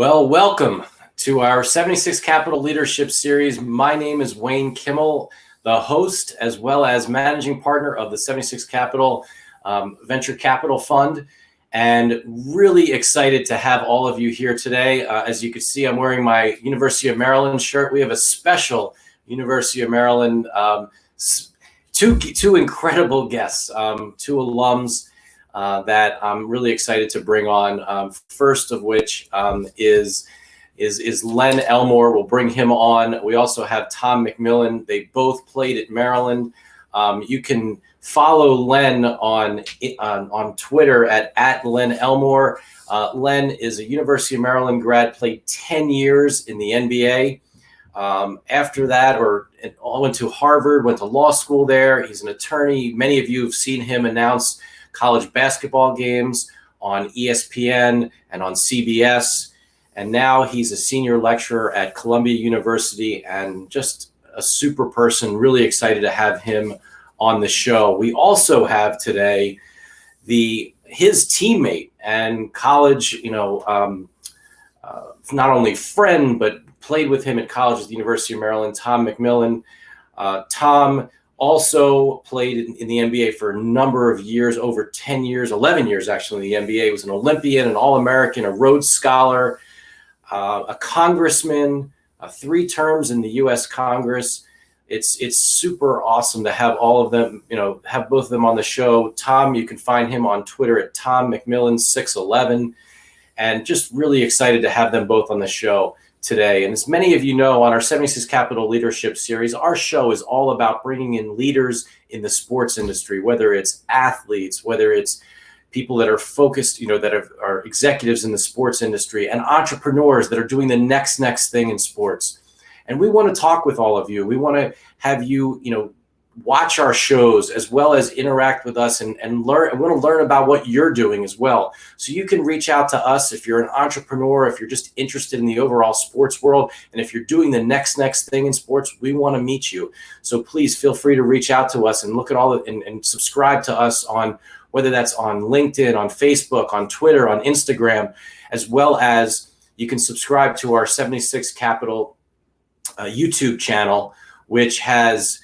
Well, welcome to our 76 Capital Leadership Series. My name is Wayne Kimmel, the host as well as managing partner of the 76 Capital Venture Capital Fund, and really excited to have all of you here today. As you can see, I'm wearing my University of Maryland shirt. We have a special University of Maryland, two incredible guests, two alums that I'm really excited to bring on. First of which is Len Elmore. We'll bring him on. We also have Tom McMillen. They both played at Maryland. You can follow Len on Twitter at Len Elmore. Len is a University of Maryland grad, played 10 years in the NBA. After that, went to Harvard, went to law school there. He's an attorney. Many of you have seen him announce college basketball games on ESPN and on CBS. And now he's a senior lecturer at Columbia University and just a super person. Really excited to have him on the show. We also have today his teammate and college, not only friend, but played with him at college at the University of Maryland, Tom McMillen. Tom also played in the NBA for a number of years, over 10 years, 11 years actually in the NBA. He was an Olympian, an All-American, a Rhodes Scholar, a congressman, 3 terms in the U.S. Congress. It's super awesome to have all of them, have both of them on the show. Tom, you can find him on Twitter at Tom McMillen 611, and just really excited to have them both on the show today. And as many of you know, on our 76 Capital Leadership Series, our show is all about bringing in leaders in the sports industry, whether it's athletes, whether it's people that are focused, that are executives in the sports industry, and entrepreneurs that are doing the next thing in sports. And we want to talk with all of you. We want to have you, watch our shows as well as interact with us and learn. I want to learn about what you're doing as well. So you can reach out to us if you're an entrepreneur, if you're just interested in the overall sports world, and if you're doing the next thing in sports, we want to meet you. So please feel free to reach out to us and look at and subscribe to us on, whether that's on LinkedIn, on Facebook, on Twitter, on Instagram, as well as you can subscribe to our 76 Capital YouTube channel, which has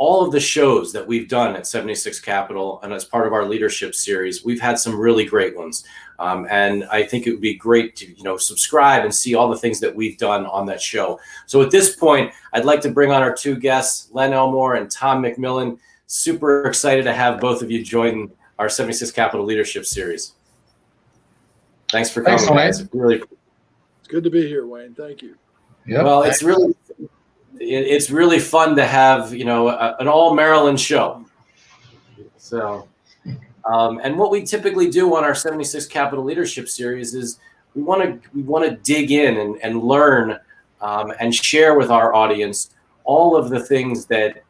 all of the shows that we've done at 76 Capital, and as part of our leadership series, we've had some really great ones. And I think it would be great to, subscribe and see all the things that we've done on that show. So at this point, I'd like to bring on our 2 guests, Len Elmore and Tom McMillen. Super excited to have both of you join our 76 Capital Leadership Series. Thanks for coming, guys. Really, it's good to be here, Wayne. Thank you. Yep. Well, it's really fun to have, an all Maryland show. So, and what we typically do on our 76 Capital Leadership Series is we want to dig in and learn and share with our audience all of the things that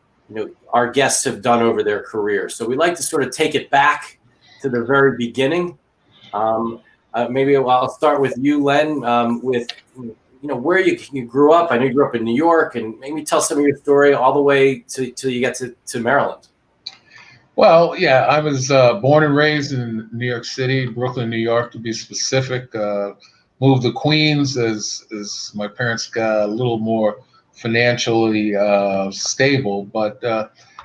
our guests have done over their career. So we like to sort of take it back to the very beginning. Maybe I'll start with you, Len, with where you grew up. I know you grew up in New York, and maybe tell some of your story all the way till you get to Maryland. Well, yeah, I was born and raised in New York City, Brooklyn, New York, to be specific. Moved to Queens as my parents got a little more financially stable, but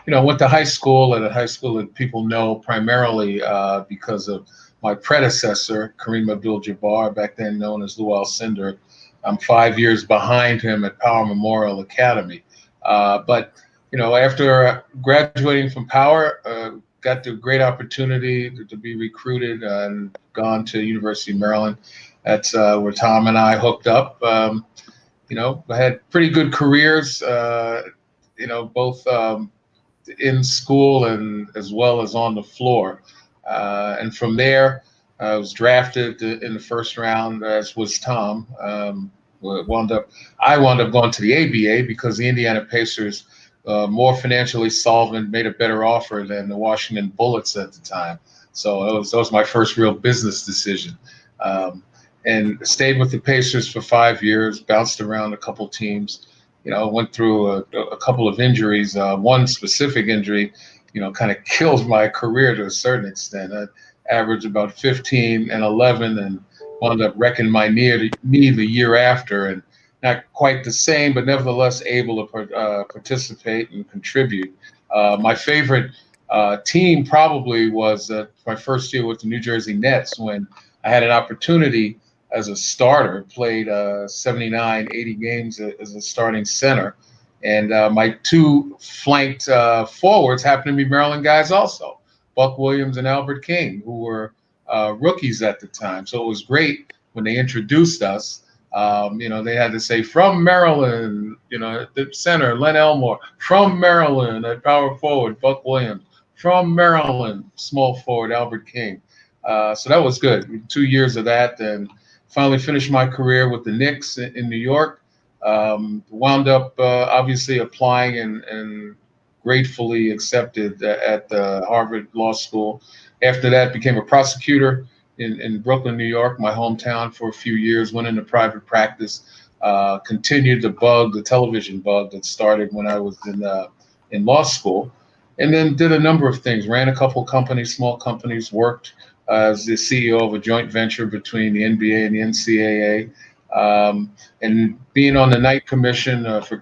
went to high school at a high school that people know primarily because of my predecessor, Kareem Abdul-Jabbar, back then known as Lou Alcindor. I'm 5 years behind him at Power Memorial Academy. But after graduating from Power, got the great opportunity to be recruited and gone to University of Maryland. That's where Tom and I hooked up. I had pretty good careers, both in school and as well as on the floor. And from there, I was drafted in the first round, as was Tom. I wound up going to the ABA because the Indiana Pacers, more financially solvent, made a better offer than the Washington Bullets at the time. So that was my first real business decision. And stayed with the Pacers for 5 years, bounced around a couple teams, went through a couple of injuries. One specific injury, kind of killed my career to a certain extent. I averaged about 15 and 11 and wound up wrecking my knee the year after, and not quite the same, but nevertheless able to participate and contribute. My favorite team probably was my first year with the New Jersey Nets, when I had an opportunity as a starter, played 79, 80 games as a starting center. And my two flanked forwards happened to be Maryland guys also, Buck Williams and Albert King, who were rookies at the time. So it was great when they introduced us. They had to say, from Maryland, the center, Len Elmore, from Maryland at power forward, Buck Williams, from Maryland, small forward, Albert King. So that was good. 2 years of that, and finally finished my career with the Knicks in New York. Wound up obviously applying and gratefully accepted at the Harvard Law School. After that, became a prosecutor in Brooklyn, New York, my hometown, for a few years. Went into private practice, continued the television bug that started when I was in law school, and then did a number of things. Ran a couple companies, small companies. Worked as the CEO of a joint venture between the NBA and the NCAA. And being on the night commission for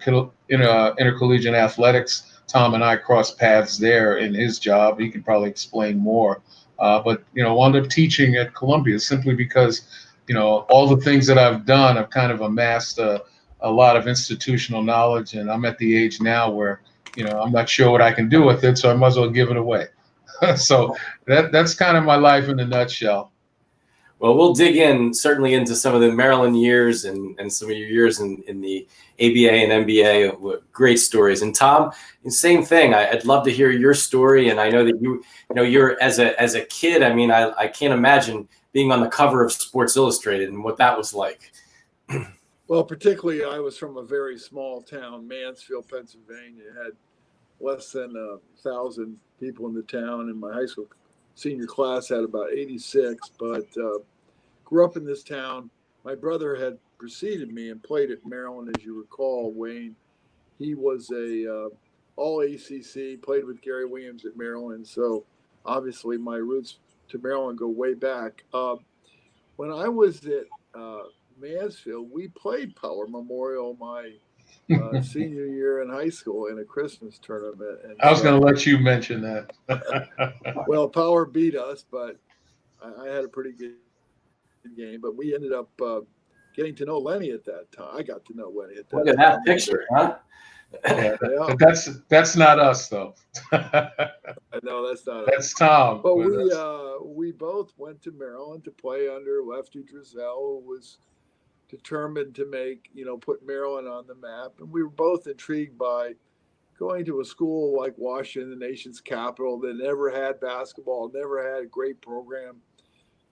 intercollegiate athletics, Tom and I crossed paths there in his job. He could probably explain more. But wound up teaching at Columbia simply because, all the things that I've done, I've kind of amassed a lot of institutional knowledge, and I'm at the age now where, I'm not sure what I can do with it, so I might as well give it away. So that's kind of my life in a nutshell. Well, we'll dig in certainly into some of the Maryland years and some of your years in the ABA and NBA. Great stories. And Tom, same thing. I'd love to hear your story. And I know that you're as a kid. I mean, I can't imagine being on the cover of Sports Illustrated and what that was like. Well, particularly, I was from a very small town, Mansfield, Pennsylvania. It had less than 1,000 people in the town, and my high school senior class had about 86. But grew up in this town. My brother had preceded me and played at Maryland, as you recall, Wayne. He was a all ACC, played with Gary Williams at Maryland. So obviously my roots to Maryland go way back. When I was at Mansfield, we played Power Memorial my senior year in high school in a Christmas tournament. And I was going to let you mention that. Well, Power beat us, but I had a pretty good game. But we ended up getting to know Lenny at that time. I got to know Lenny at that time. Look at that picture, huh? Yeah, but that's not us, though. No, that's not that's us. Tom. But we both went to Maryland to play under Lefty Driesell, who was determined to put Maryland on the map. And we were both intrigued by going to a school like Washington, the nation's capital, that never had basketball, never had a great program,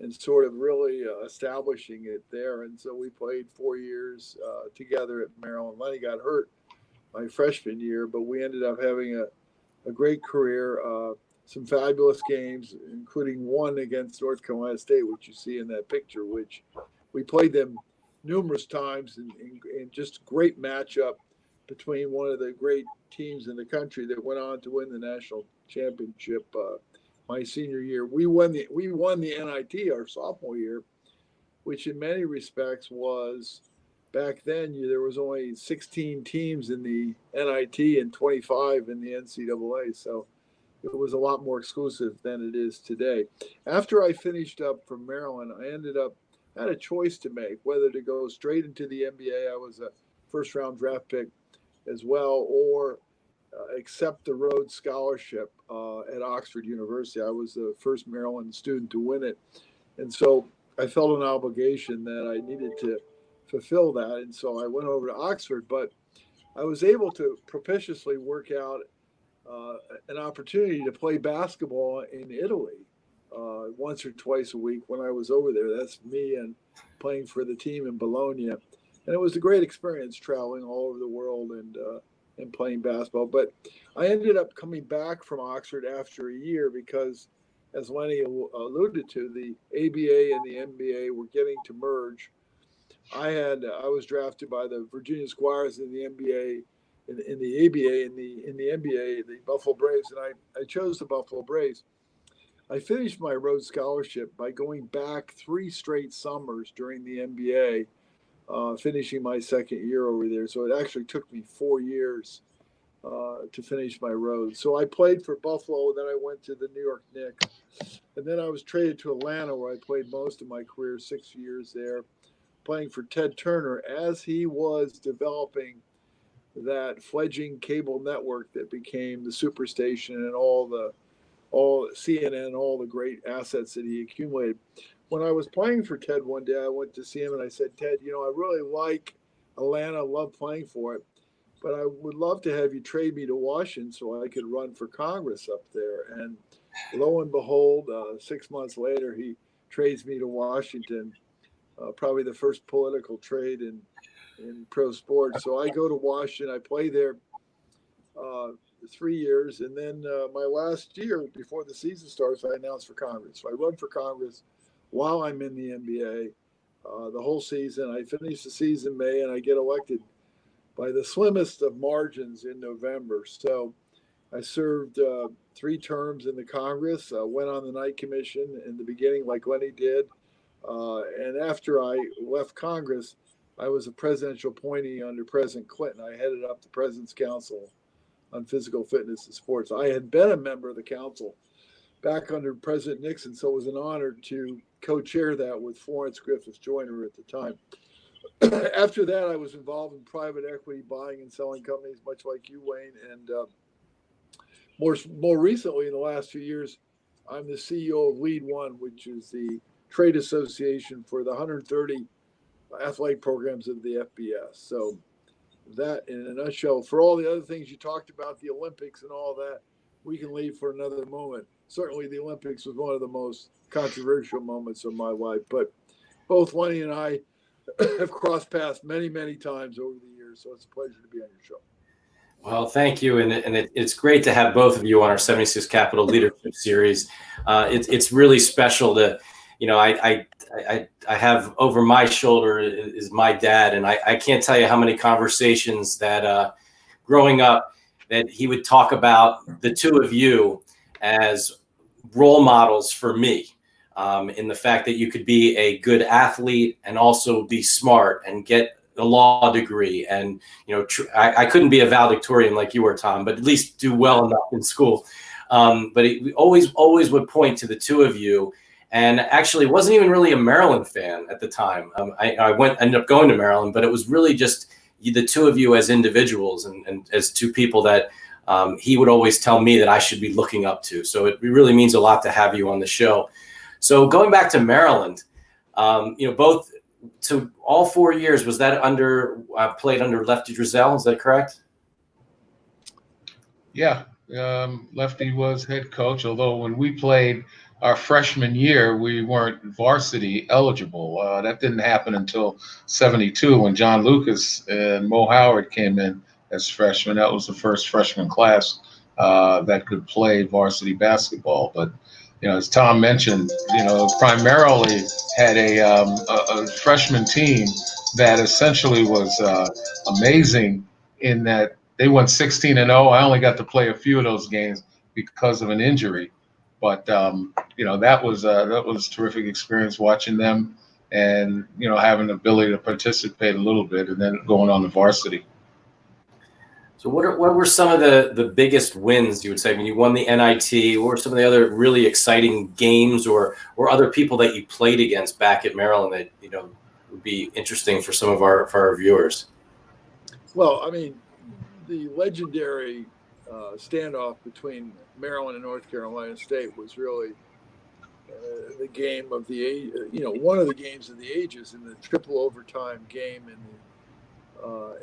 and sort of really establishing it there. And so we played 4 years together at Maryland. Lenny got hurt my freshman year, but we ended up having a great career, some fabulous games, including one against North Carolina State, which you see in that picture, which we played them numerous times, and just great matchup between one of the great teams in the country that went on to win the national championship my senior year. We won the NIT our sophomore year, which in many respects was, back then there was only 16 teams in the NIT and 25 in the NCAA. So it was a lot more exclusive than it is today. After I finished up from Maryland, I had a choice to make whether to go straight into the NBA. I was a first round draft pick as well, or accept the Rhodes Scholarship at Oxford University. I was the first Maryland student to win it. And so I felt an obligation that I needed to fulfill that. And so I went over to Oxford, but I was able to propitiously work out an opportunity to play basketball in Italy once or twice a week when I was over there. That's me and playing for the team in Bologna. And it was a great experience traveling all over the world and playing basketball. But I ended up coming back from Oxford after a year because, as Lenny alluded to, the ABA and the NBA were getting to merge. I was drafted by the Virginia Squires in the NBA, in the ABA, in the NBA, the Buffalo Braves, and I chose the Buffalo Braves. I finished my Rhodes Scholarship by going back 3 straight summers during the NBA, finishing my second year over there. So it actually took me 4 years to finish my Rhodes. So I played for Buffalo, then I went to the New York Knicks, and then I was traded to Atlanta, where I played most of my career, 6 years there, playing for Ted Turner as he was developing that fledgling cable network that became the Superstation and all CNN, all the great assets that he accumulated. When I was playing for Ted one day, I went to see him and I said, Ted, I really like Atlanta, love playing for it, but I would love to have you trade me to Washington so I could run for Congress up there. And lo and behold, 6 months later, he trades me to Washington, probably the first political trade in pro sports. So I go to Washington, I play there 3 years, and then my last year before the season starts, I announced for Congress. So I run for Congress while I'm in the NBA the whole season. I finish the season May, and I get elected by the slimmest of margins in November. So I served 3 terms in the Congress, went on the Night Commission in the beginning like Lenny did. And after I left Congress, I was a presidential appointee under President Clinton. I headed up the President's Council on Physical Fitness and Sports. I had been a member of the council back under President Nixon, so it was an honor to co-chair that with Florence Griffith Joyner at the time. After that, I was involved in private equity, buying and selling companies, much like you, Wayne. And more recently, in the last few years, I'm the CEO of Lead One, which is the trade association for the 130 athletic programs of the FBS. So that, in a nutshell, for all the other things you talked about, the Olympics and all that, we can leave for another moment. Certainly the Olympics was one of the most controversial moments of my life, but both Lenny and I have crossed paths many, many times over the years. So it's a pleasure to be on your show. Well, thank you. And it's great to have both of you on our 76 Capital Leadership Series. It's really special to, I have over my shoulder is my dad. And I can't tell you how many conversations that growing up that he would talk about the two of you as role models for me, in the fact that you could be a good athlete and also be smart and get a law degree. And, I couldn't be a valedictorian like you were, Tom, but at least do well enough in school. But we always would point to the two of you. And actually wasn't even really a Maryland fan at the time. I ended up going to Maryland, but it was really just the two of you as individuals and as two people that he would always tell me that I should be looking up to. So it really means a lot to have you on the show. So going back to Maryland, both to all 4 years, was that played under Lefty Driesell? Is that correct? Yeah. Lefty was head coach, although when we played our freshman year, we weren't varsity eligible. That didn't happen until 72 when John Lucas and Mo Howard came in as freshmen. That was the first freshman class that could play varsity basketball. But, as Tom mentioned, primarily had a freshman team that essentially was amazing in that they went 16-0. I only got to play a few of those games because of an injury. But, that was a terrific experience watching them and, having the ability to participate a little bit and then going on the varsity. So what were some of the biggest wins you would say? I mean, you won the NIT. What were some of the other really exciting games or other people that you played against back at Maryland that, would be interesting for some of our viewers? Well, I mean, the legendary standoff between Maryland and North Carolina State was really the game of the age, one of the games of the ages in the triple overtime game in the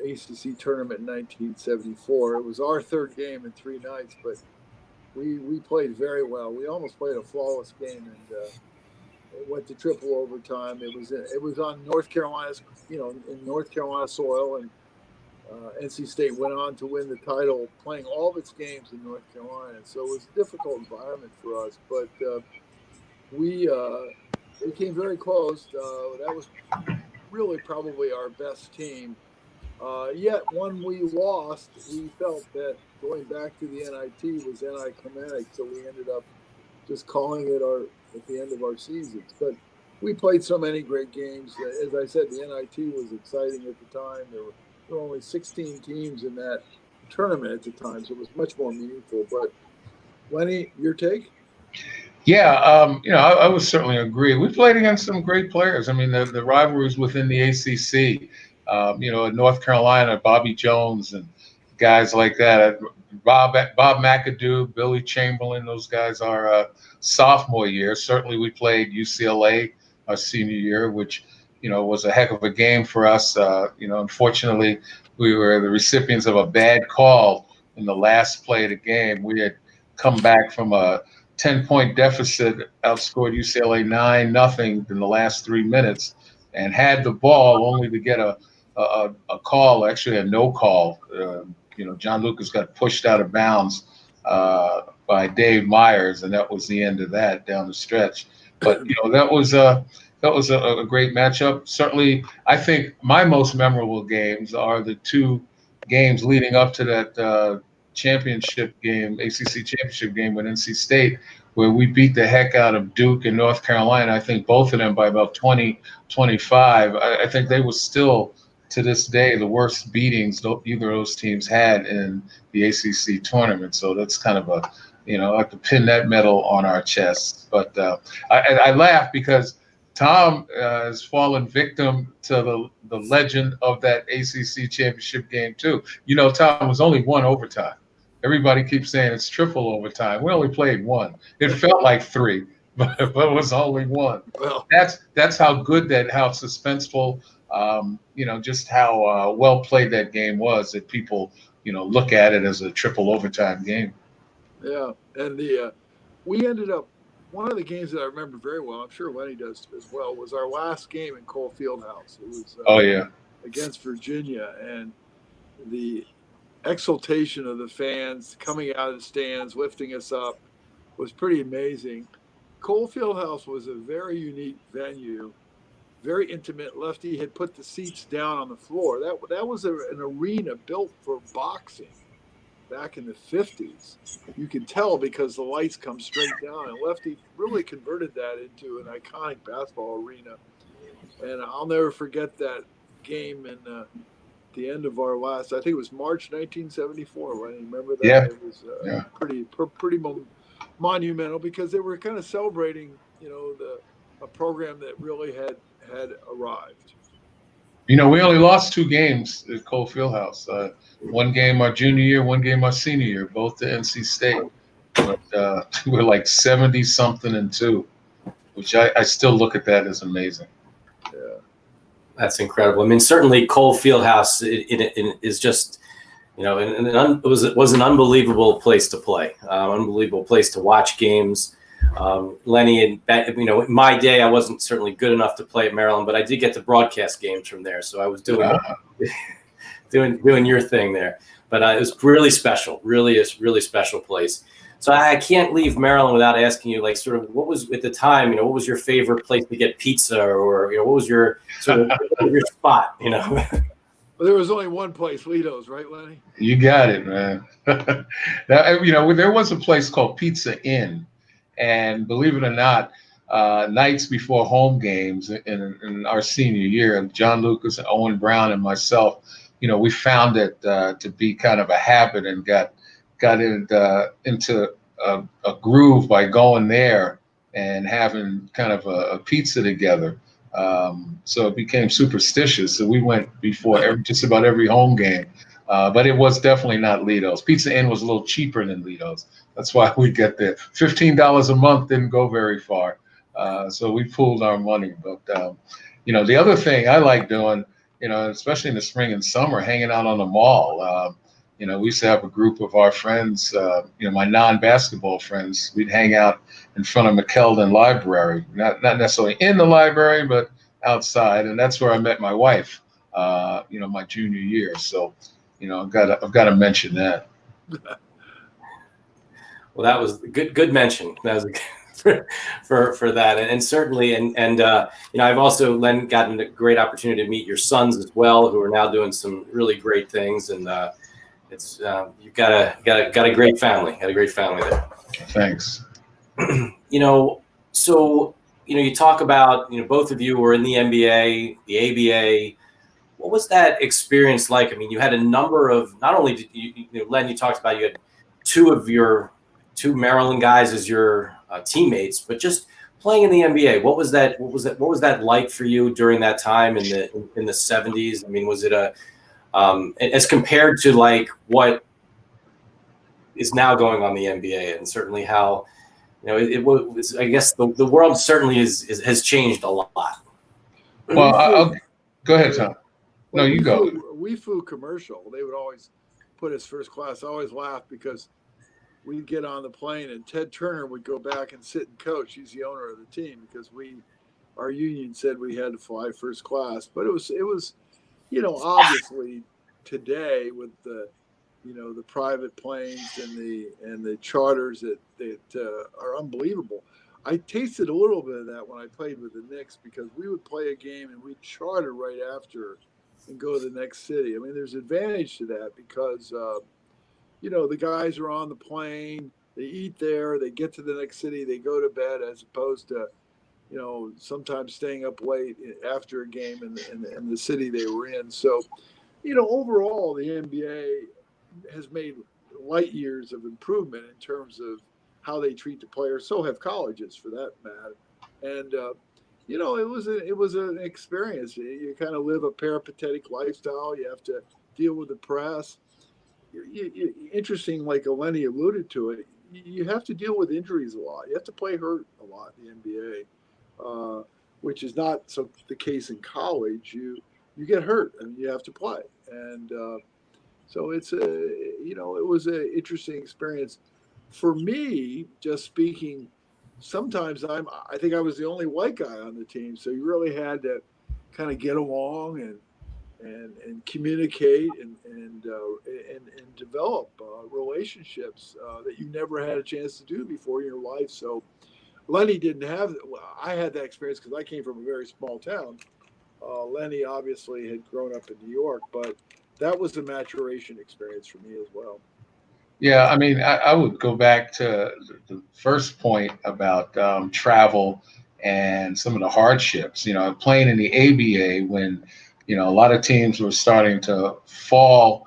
ACC tournament in 1974. It was our third game in 3 nights, but we played very well. We almost played a flawless game, and it went to triple overtime. It was on North Carolina's, in North Carolina soil, and NC State went on to win the title, playing all of its games in North Carolina. So it was a difficult environment for us, but we came very close. That was really probably our best team. Yet when we lost, we felt that going back to the NIT was anticlimactic, so we ended up just calling it at the end of our seasons. But we played so many great games. As I said, the NIT was exciting at the time. There were only 16 teams in that tournament at the time, so it was much more meaningful. But Lenny, your take? Yeah, I would certainly agree. We played against some great players. I mean, the rivalries within the ACC, in North Carolina, Bobby Jones and guys like that. Bob McAdoo, Billy Chamberlain, those guys are sophomore year. Certainly we played UCLA our senior year, which, was a heck of a game for us. Unfortunately, we were the recipients of a bad call in the last play of the game. We had come back from a 10-point deficit, outscored UCLA 9-0 in the last 3 minutes, and had the ball only to get a call, actually a no call. John Lucas got pushed out of bounds by Dave Myers, and that was the end of that down the stretch. But that was a great matchup. Certainly, I think my most memorable games are the two games leading up to that championship game, ACC championship game with NC State, where we beat the heck out of Duke and North Carolina. I think both of them by about 20, 25. I think they were still, to this day, the worst beatings either of those teams had in the ACC tournament. So that's kind of I like to pin that medal on our chests. But I laugh because Tom has fallen victim to the legend of that ACC championship game too. Tom, was only one overtime. Everybody keeps saying it's triple overtime. We only played one. It felt like three, but it was only one. Well, that's how good how suspenseful, just how well played that game was, that people, look at it as a triple overtime game. Yeah, and we ended up, one of the games that I remember very well, I'm sure Lenny does as well, was our last game in Cole Fieldhouse. It was against Virginia, and the exultation of the fans coming out of the stands, lifting us up, was pretty amazing. Cole Fieldhouse was a very unique venue, very intimate. Lefty had put the seats down on the floor. That was an arena built for boxing back in the 50s. You can tell because the lights come straight down, and Lefty really converted that into an iconic basketball arena. And I'll never forget that game in the end of our last, I think it was March 1974. Right? Remember that? Yeah. It was pretty monumental because they were kind of celebrating, a program that really had arrived. We only lost 2 games at Cole Fieldhouse. One game our junior year, one game our senior year, both to NC State. But we're like 70-something-2, which I still look at that as amazing. Yeah. That's incredible. I mean, certainly Cole Fieldhouse it is just, it was an unbelievable place to play, unbelievable place to watch games. Lenny, and in my day, I wasn't certainly good enough to play at Maryland, but I did get to broadcast games from there, so I was doing your thing there. But it was really special, really special place. So I can't leave Maryland without asking you, like, sort of, what was at the time, what was your favorite place to get pizza, or what was your sort of your spot, Well, there was only one place, Lido's, right, Lenny? You got it, man. Now, there was a place called Pizza Inn, and believe it or not, nights before home games in our senior year, John Lucas and Owen Brown and myself, we found it to be kind of a habit and got into a groove by going there and having kind of a pizza together. So it became superstitious. So we went before just about every home game. But it was definitely not Lido's. Pizza Inn was a little cheaper than Lido's. That's why we get there. $15 a month didn't go very far. So we pooled our money. But, the other thing I like doing, especially in the spring and summer, hanging out on the mall. We used to have a group of our friends, my non-basketball friends. We'd hang out in front of McKeldin Library, not necessarily in the library, but outside. And that's where I met my wife, my junior year. So, I've got to mention that. Well, that was good mention. That was for that, and certainly, and I've also, Len, gotten a great opportunity to meet your sons as well, who are now doing some really great things, and it's you've got a great family. Had a great family there. Thanks. So you talk about both of you were in the NBA, the ABA. What was that experience like? I mean, you had a number of, not only did Len, you talked about you had two Maryland guys as your teammates, but just playing in the NBA. What was that? What was that like for you during that time in the 70s? I mean, was it as compared to like what is now going on in the NBA, and certainly how it was? I guess the world certainly has changed a lot. Well, I'll go ahead, Tom. No, you go. We flew commercial. They would always put us first class. I always laugh because we'd get on the plane and Ted Turner would go back and sit and coach. He's the owner of the team because our union said we had to fly first class. But it was obviously today with the the private planes and the charters that are unbelievable. I tasted a little bit of that when I played with the Knicks because we would play a game and we'd charter right after and go to the next city. I mean, there's advantage to that because, the guys are on the plane, they eat there, they get to the next city, they go to bed as opposed to, sometimes staying up late after a game in the city they were in. So, overall, the NBA has made light years of improvement in terms of how they treat the players. So have colleges, for that matter. And it was an experience. You kind of live a peripatetic lifestyle. You have to deal with the press. Interesting, like Lenny alluded to it. You have to deal with injuries a lot. You have to play hurt a lot in the NBA, which is not so the case in college. You get hurt and you have to play. And so it was an interesting experience. For me, just speaking, sometimes I think I was the only white guy on the team, so you really had to kind of get along and communicate and develop relationships that you never had a chance to do before in your life. So Lenny didn't have. I had that experience because I came from a very small town. Lenny obviously had grown up in New York, but that was a maturation experience for me as well. Yeah, I mean, I would go back to the first point about travel and some of the hardships. Playing in the ABA when, a lot of teams were starting to fall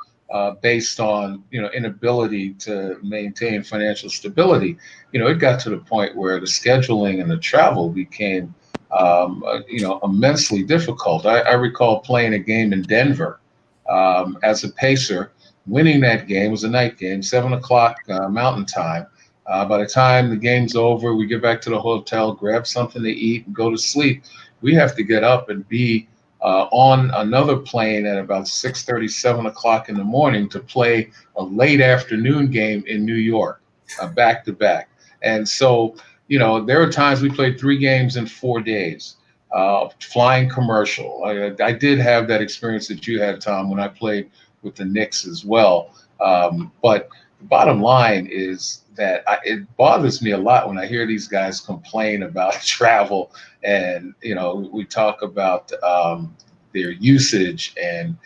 based on, inability to maintain financial stability. It got to the point where the scheduling and the travel became, immensely difficult. I recall playing a game in Denver as a pacer. Winning that game was a night game, 7:00 Mountain Time. By the time the game's over, we get back to the hotel, grab something to eat, and go to sleep. We have to get up and be on another plane at about 6:30, 7:00 in the morning to play a late afternoon game in New York, back to back. And so, there are times we played 3 games in 4 days, flying commercial. I did have that experience that you had, Tom, when I played with the Knicks as well. But the bottom line is that it bothers me a lot when I hear these guys complain about travel and, we talk about their usage and,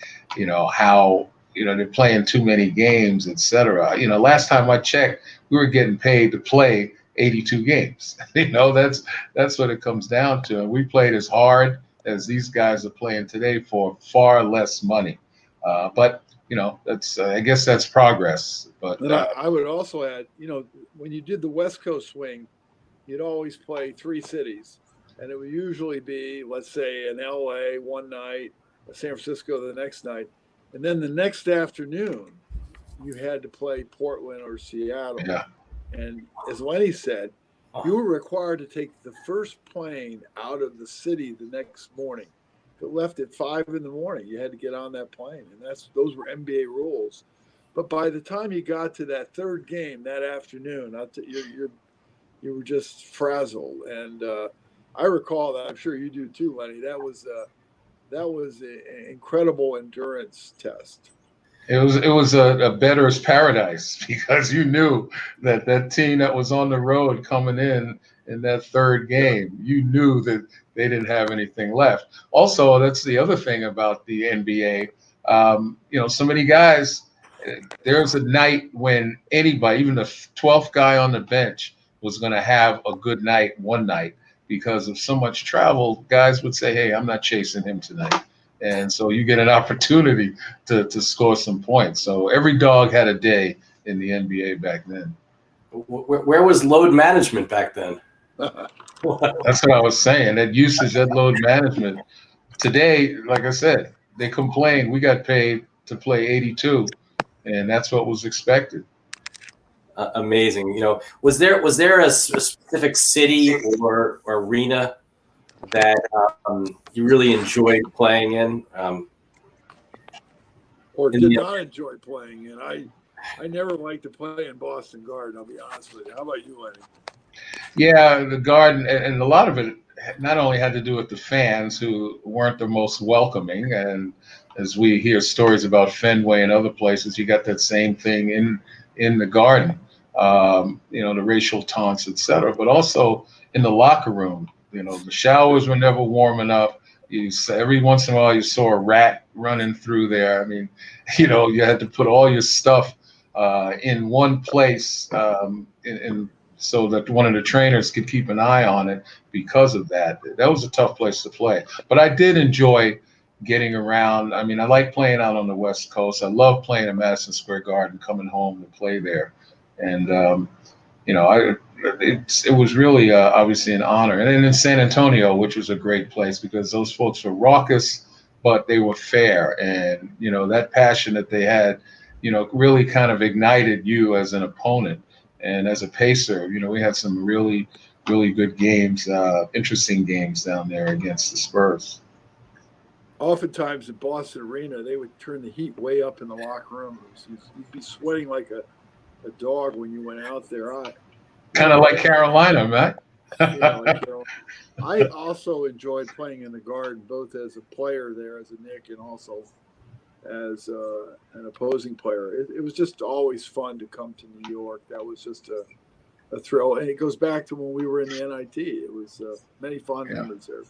how, they're playing too many games, et cetera. Last time I checked, we were getting paid to play 82 games. That's what it comes down to. And we played as hard as these guys are playing today for far less money. But that's I guess that's progress. But I would also add, when you did the West Coast swing, you'd always play 3 cities, and it would usually be, let's say, in LA one night, San Francisco the next night, and then the next afternoon, you had to play Portland or Seattle. Yeah. And as Lenny said, you were required to take the first plane out of the city the next morning. If it left at 5 in the morning, you had to get on that plane, and those were NBA rules. But by the time you got to that third game that afternoon, you were just frazzled. And I recall that. I'm sure you do too, Lenny. That was an incredible endurance test. It was a bettor's paradise because you knew that team that was on the road coming in that third game, you knew that they didn't have anything left. Also, that's the other thing about the NBA. So many guys, there's a night when anybody, even the 12th guy on the bench, was going to have a good night one night. Because of so much travel, guys would say, hey, I'm not chasing him tonight. And so you get an opportunity to score some points. So every dog had a day in the NBA back then. Where was load management back then? That's what I was saying. That usage, that load management. Today, like I said, they complain we got paid to play 82, and that's what was expected. Amazing. You know, was there a specific city or arena that you really enjoyed playing in? Or did not enjoy playing in? I never liked to play in Boston Garden. I'll be honest with you. How about you, Lenny? Yeah, the Garden, and a lot of it not only had to do with the fans who weren't the most welcoming, and as we hear stories about Fenway and other places, you got that same thing in the Garden. The racial taunts, etc. But also in the locker room, the showers were never warm enough. Every once in a while you saw a rat running through there. I mean, you had to put all your stuff in one place, so that one of the trainers could keep an eye on it because of that. That was a tough place to play. But I did enjoy getting around. I mean, I like playing out on the West Coast. I love playing at Madison Square Garden, coming home to play there. And, it was really obviously an honor. And then in San Antonio, which was a great place because those folks were raucous, but they were fair. And, that passion that they had, really kind of ignited you as an opponent. And as a pacer, we had some really, really good games, interesting games down there against the Spurs. Oftentimes in Boston Arena, they would turn the heat way up in the locker room. You'd be sweating like a dog when you went out there. Kind of like Carolina, Matt. I also enjoyed playing in the Garden, both as a player there, as a Knick, and also as an opposing player. It was just always fun to come to New York. That was just a thrill. And it goes back to when we were in the NIT. It was many fond memories there.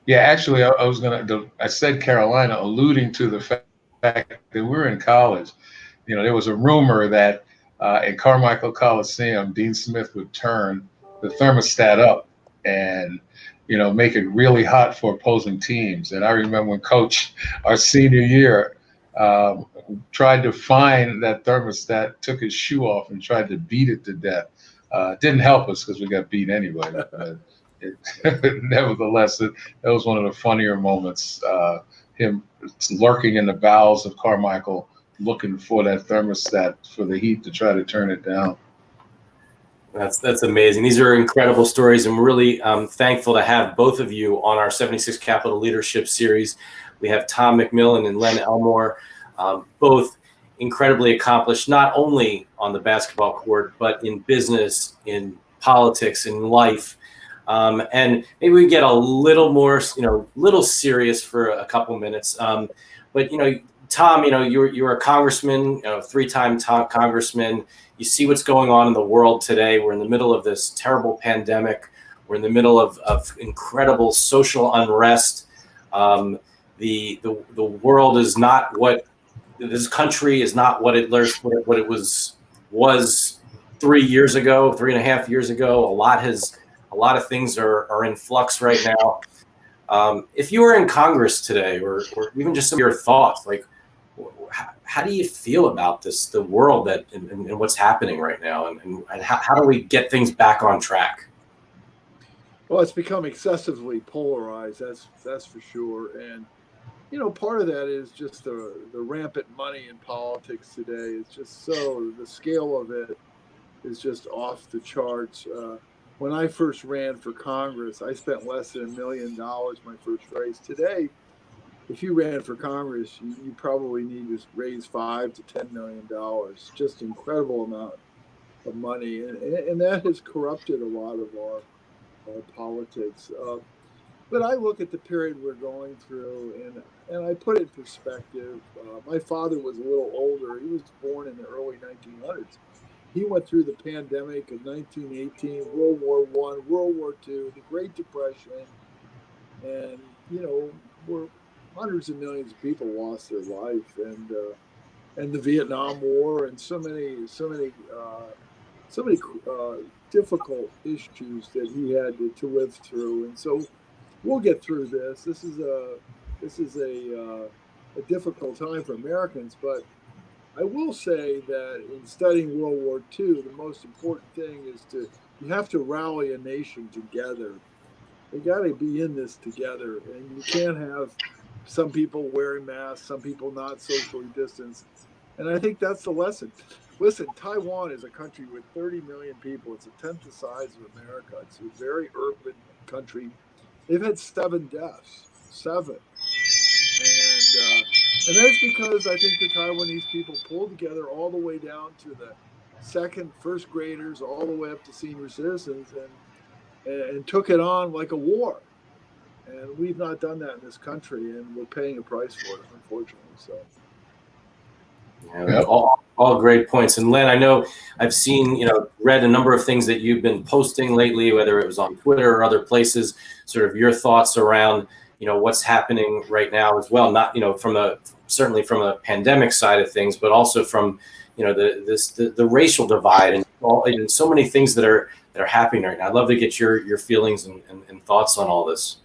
Yeah, actually, I said Carolina, alluding to the fact that we were in college. There was a rumor that in Carmichael Coliseum, Dean Smith would turn the thermostat up and, make it really hot for opposing teams. And I remember when Coach, our senior year, tried to find that thermostat, took his shoe off and tried to beat it to death. Didn't help us because we got beat anyway. But nevertheless, that was one of the funnier moments. Him lurking in the bowels of Carmichael, looking for that thermostat for the heat to try to turn it down. That's amazing. These are incredible stories, and we're really thankful to have both of you on our 76 Capital Leadership Series. We have Tom McMillen and Len Elmore, both incredibly accomplished, not only on the basketball court, but in business, in politics, in life. And maybe we get a little more, little serious for a couple minutes. But, Tom, you're a congressman, three-time congressman. You see what's going on in the world today. We're in the middle of this terrible pandemic. We're in the middle of incredible social unrest. The world is not what this country is not what it was 3 years ago, 3.5 years ago. A lot of things are in flux right now. If you were in Congress today, or even just some of your thoughts, like, how do you feel about this, the world and what's happening right now, and how do we get things back on track? Well, it's become excessively polarized. That's for sure. And part of that is just the rampant money in politics today. It's just the scale of it is just off the charts. When I first ran for Congress, I spent less than $1 million my first race. Today, if you ran for Congress, you probably need to raise $5 to $10 million. Just incredible amount of money, and that has corrupted a lot of our politics. But I look at the period we're going through, and I put it in perspective. My father was a little older. He was born in the early 1900s. He went through the pandemic of 1918, World War I, World War II, the Great Depression, and hundreds of millions of people lost their life, and the Vietnam War, and so many difficult issues that he had to live through. And so we'll get through this. This is a difficult time for Americans, but I will say that in studying World War II, the most important thing is you have to rally a nation together. They got to be in this together, and you can't have some people wearing masks, some people not socially distanced. And I think that's the lesson. Listen, Taiwan is a country with 30 million people. It's a tenth the size of America. It's a very urban country. They've had 7 deaths, 7. And that's because I think the Taiwanese people pulled together all the way down to the first graders, all the way up to senior citizens, and took it on like a war. And we've not done that in this country, and we're paying a price for it, unfortunately. So, yeah, all great points. And Len, I know I've seen, read a number of things that you've been posting lately, whether it was on Twitter or other places, sort of your thoughts around, what's happening right now as well. Not, certainly from a pandemic side of things, but also from, the racial divide and so many things that are happening right now. I'd love to get your feelings and thoughts on all this.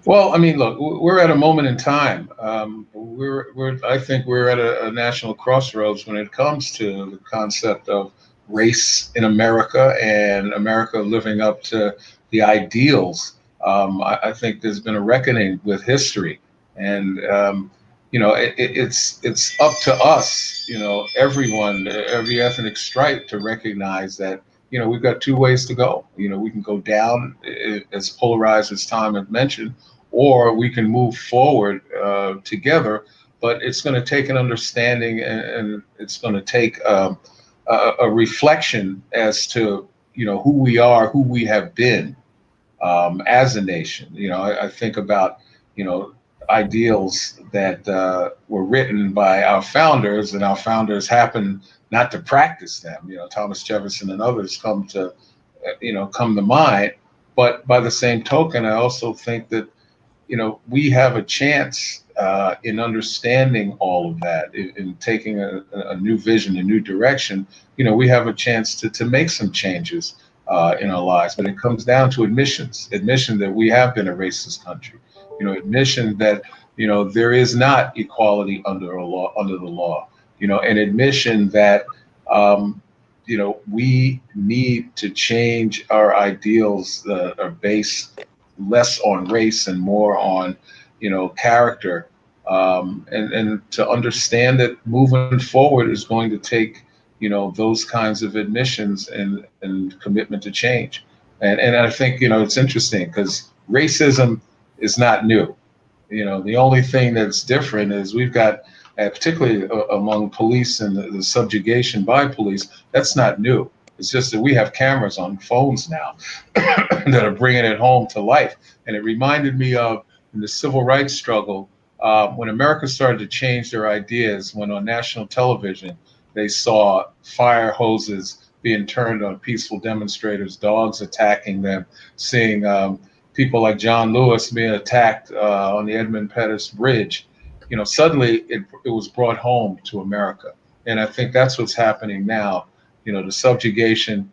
Well, I mean, look, we're at a moment in time. I think we're at a national crossroads when it comes to the concept of race in America and America living up to the ideals. I think there's been a reckoning with history, and it's up to us, everyone, every ethnic stripe, to recognize that we've got 2 ways to go. We can go down as polarized as Tom had mentioned, or we can move forward together. But it's going to take an understanding, and it's going to take a reflection as to who we are, who we have been as a nation. I think about ideals that were written by our founders, and our founders happen not to practice them. Thomas Jefferson and others come to mind. But by the same token, I also think that we have a chance in understanding all of that, in taking a new vision, a new direction. We have a chance to make some changes in our lives. But it comes down to admission that we have been a racist country. Admission that there is not equality under the law. An admission that we need to change our ideals that are based less on race and more on character, and to understand that moving forward is going to take those kinds of admissions and commitment to change. And I think it's interesting because racism is not new. The only thing that's different is we've got, particularly among police and the subjugation by police, that's not new. It's just that we have cameras on phones now that are bringing it home to life. And it reminded me of in the civil rights struggle, when America started to change their ideas, when on national television they saw fire hoses being turned on peaceful demonstrators, dogs attacking them, seeing people like John Lewis being attacked on the Edmund Pettus Bridge. Suddenly it was brought home to America. And I think that's what's happening now. The subjugation,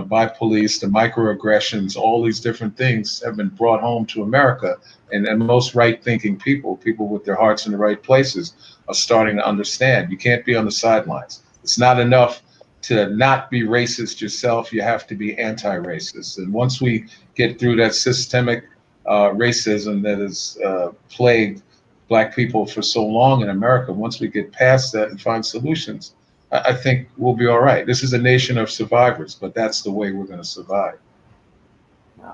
by police, the microaggressions, all these different things have been brought home to America. And most right-thinking people with their hearts in the right places, are starting to understand. You can't be on the sidelines. It's not enough to not be racist yourself. You have to be anti-racist. And once we get through that systemic racism that has plagued Black people for so long in America, once we get past that and find solutions, I think we'll be all right. This is a nation of survivors, but that's the way we're going to survive.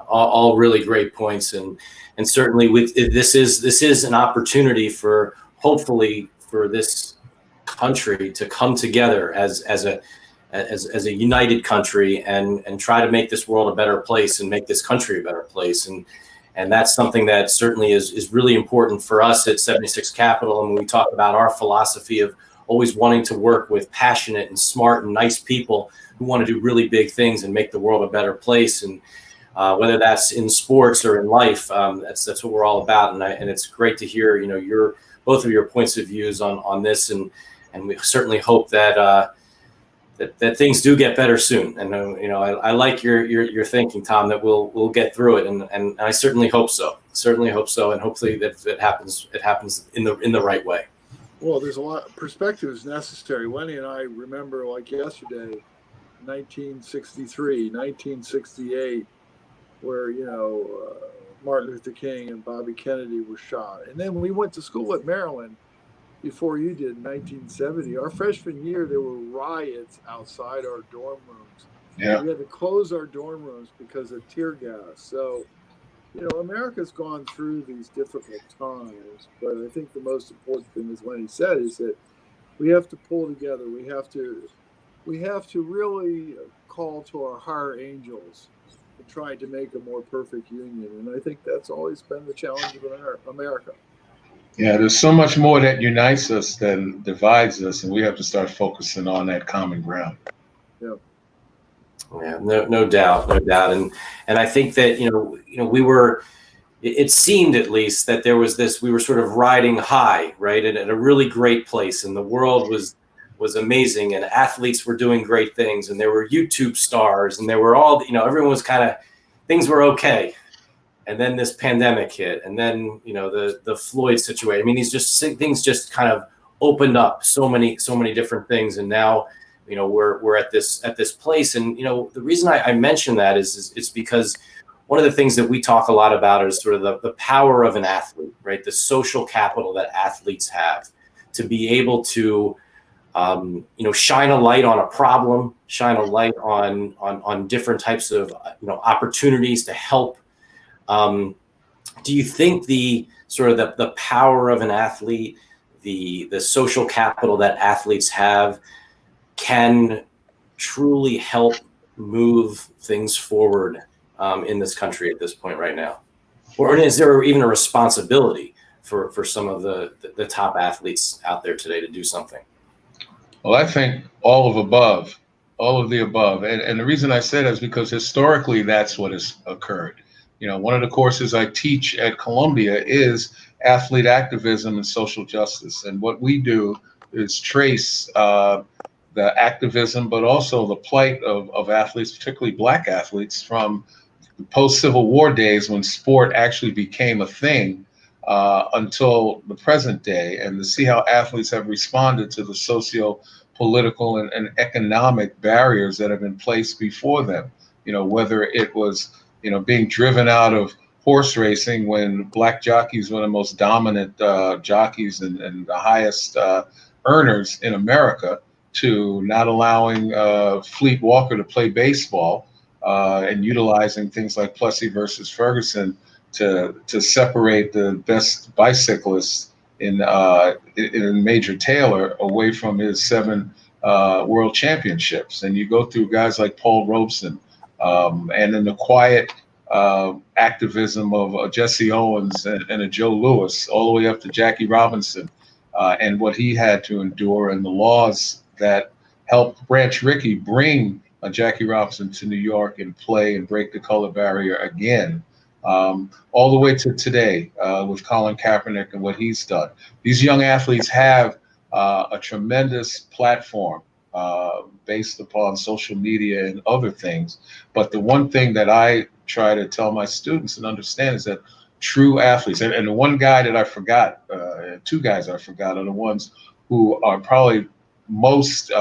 All really great points, and certainly this is an opportunity for, hopefully, for this country to come together as a united country and try to make this world a better place and make this country a better place. And that's something that certainly is really important for us at 76 Capital. And when we talk about our philosophy of always wanting to work with passionate and smart and nice people who want to do really big things and make the world a better place. And whether that's in sports or in life, that's what we're all about. And it's great to hear, both of your points of views on this. And we certainly hope that that things do get better soon. And I like your thinking, Tom, that we'll get through it, and I certainly hope so. Certainly hope so, and hopefully that it happens in the right way. Well, there's a lot. Perspective is necessary. Lenny and I remember like yesterday, 1963, 1968, where Martin Luther King and Bobby Kennedy were shot, and then we went to school at Maryland before you did in 1970. Our freshman year, there were riots outside our dorm rooms. Yeah. We had to close our dorm rooms because of tear gas. So, America's gone through these difficult times, but I think the most important thing, as Lenny said, is that we have to pull together. We have to really call to our higher angels and try to make a more perfect union. And I think that's always been the challenge of America. Yeah, there's so much more that unites us than divides us, and we have to start focusing on that common ground. Yeah. Yeah, no doubt, and I think that we were. It seemed at least that there was this. We were sort of riding high, right, and at a really great place, and the world was amazing, and athletes were doing great things, and there were YouTube stars, and there were all everyone was kind of, things were okay. And then this pandemic hit, and then the Floyd situation. I mean, things just kind of opened up so many different things, and now we're at this place. And the reason I mention that is it's because one of the things that we talk a lot about is sort of the power of an athlete, right? The social capital that athletes have to be able to shine a light on a problem, shine a light on different types of opportunities to help. Do you think the power of an athlete, the social capital that athletes have, can truly help move things forward in this country at this point right now? Or is there even a responsibility for some of the top athletes out there today to do something? Well, I think all of the above. And the reason I say that is because historically that's what has occurred. One of the courses I teach at Columbia is athlete activism and social justice. And what we do is trace the activism, but also the plight of athletes, particularly Black athletes, from the post-Civil War days when sport actually became a thing until the present day, and to see how athletes have responded to the socio-political and economic barriers that have been placed before them. Whether it was being driven out of horse racing when Black jockeys were the most dominant jockeys and the highest earners in America, to not allowing Fleet Walker to play baseball and utilizing things like Plessy versus Ferguson to separate the best bicyclists in Major Taylor away from his 7 world championships. And you go through guys like Paul Robeson, and in the quiet activism of Jesse Owens and a Joe Louis, all the way up to Jackie Robinson, and what he had to endure, and the laws that helped Branch Rickey bring Jackie Robinson to New York and play and break the color barrier again, all the way to today with Colin Kaepernick and what he's done. These young athletes have a tremendous platform based upon social media and other things. But the one thing that I try to tell my students and understand is that true athletes, and the one guy that I forgot, 2 guys I forgot, are the ones who are probably most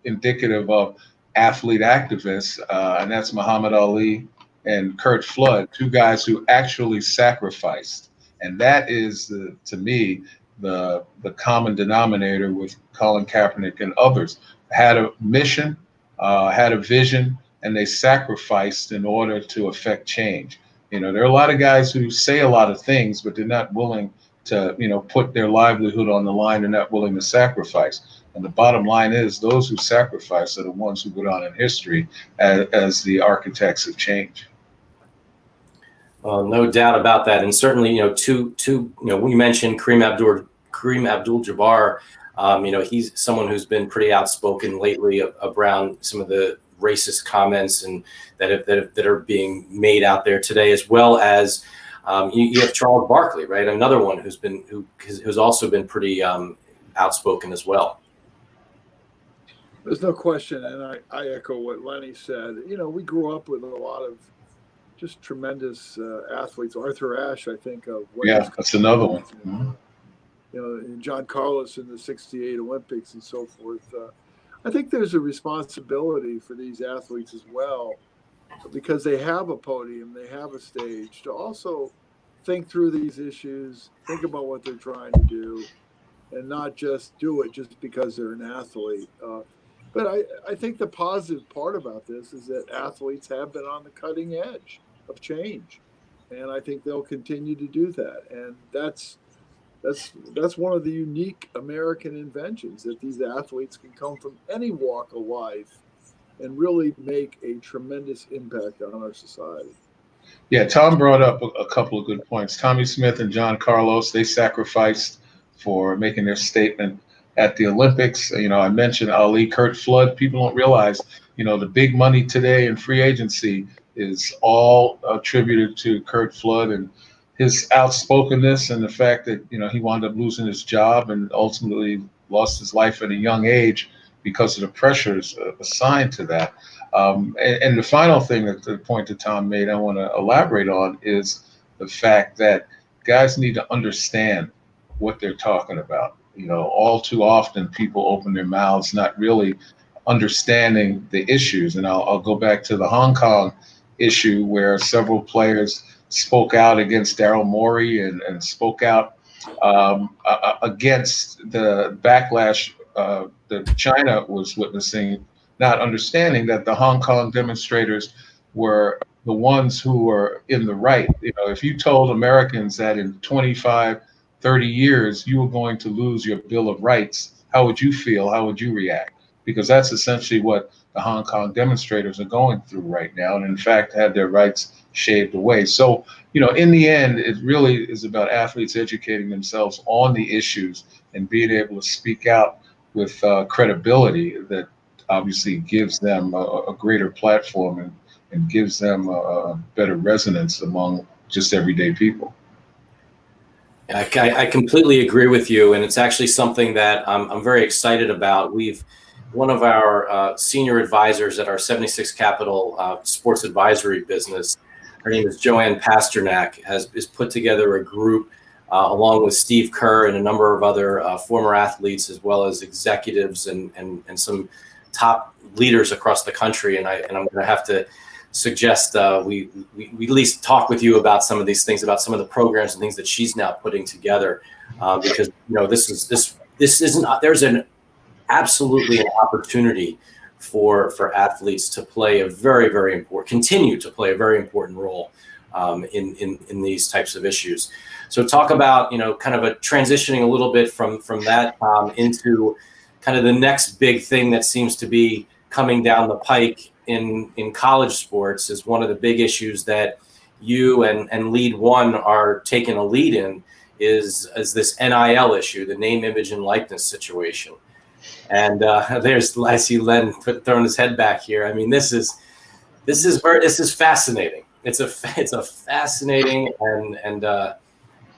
indicative of athlete activists, and that's Muhammad Ali and Kurt Flood, 2 guys who actually sacrificed. And that is, to me, the common denominator with Colin Kaepernick and others. Had a mission, had a vision, and they sacrificed in order to affect change. There are a lot of guys who say a lot of things, but they're not willing to, put their livelihood on the line. They're not willing to sacrifice. And the bottom line is those who sacrifice are the ones who go down in history as the architects of change. Well, no doubt about that. And certainly, we mentioned Kareem Abdul-Jabbar. He's someone who's been pretty outspoken lately around some of the racist comments and that are being made out there today, as well as you have Charles Barkley, right? Another one who's also been pretty outspoken as well. There's no question, and I echo what Lenny said. You know, we grew up with a lot of just tremendous athletes. Arthur Ashe, I think of what Yeah, his that's another one. Mhm. you know, and John Carlos in the '68 Olympics and so forth. I think there's a responsibility for these athletes as well, because they have a podium, they have a stage, to also think through these issues, think about what they're trying to do, and not just do it just because they're an athlete. But I think the positive part about this is that athletes have been on the cutting edge of change. And I think they'll continue to do that. And that's one of the unique American inventions, that these athletes can come from any walk of life and really make a tremendous impact on our society. Yeah, Tom brought up a couple of good points. Tommy Smith and John Carlos, they sacrificed for making their statement at the Olympics. You know, I mentioned Ali, Kurt Flood. People don't realize, you know, the big money today in free agency is all attributed to Kurt Flood and his outspokenness, and the fact that, you know, he wound up losing his job and ultimately lost his life at a young age because of the pressures assigned to that. And the final thing, that the point that Tom made, I want to elaborate on, is the fact that guys need to understand what they're talking about. You know, all too often people open their mouths not really understanding the issues. And I'll go back to the Hong Kong issue, where several players spoke out against Daryl Morey and spoke out against the backlash that China was witnessing, not understanding that the Hong Kong demonstrators were the ones who were in the right. You know, if you told Americans that in 25, 30 years you were going to lose your Bill of Rights, how would you feel? How would you react? Because that's essentially what the Hong Kong demonstrators are going through right now, and in fact had their rights shaved away. So, you know, in the end, it really is about athletes educating themselves on the issues and being able to speak out with credibility that obviously gives them a greater platform and gives them a better resonance among just everyday people. I completely agree with you, and it's actually something that I'm very excited about. One of our senior advisors at our 76 Capital sports advisory business, her name is Joanne Pasternak, has put together a group along with Steve Kerr and a number of other former athletes, as well as executives and some top leaders across the country. And I'm going to have to suggest we at least talk with you about some of these things, about some of the programs and things that she's now putting together, because, you know, this isn't, there's an absolutely an opportunity for athletes to play a very important, continue to play a very important role in these types of issues. So talk about, you know, kind of a transitioning a little bit from that into kind of the next big thing that seems to be coming down the pike in college sports, is one of the big issues that you and Lead One are taking a lead in, is this NIL issue, the name, image, and likeness situation. And I see Len throwing his head back here. I mean, this is fascinating. It's a fascinating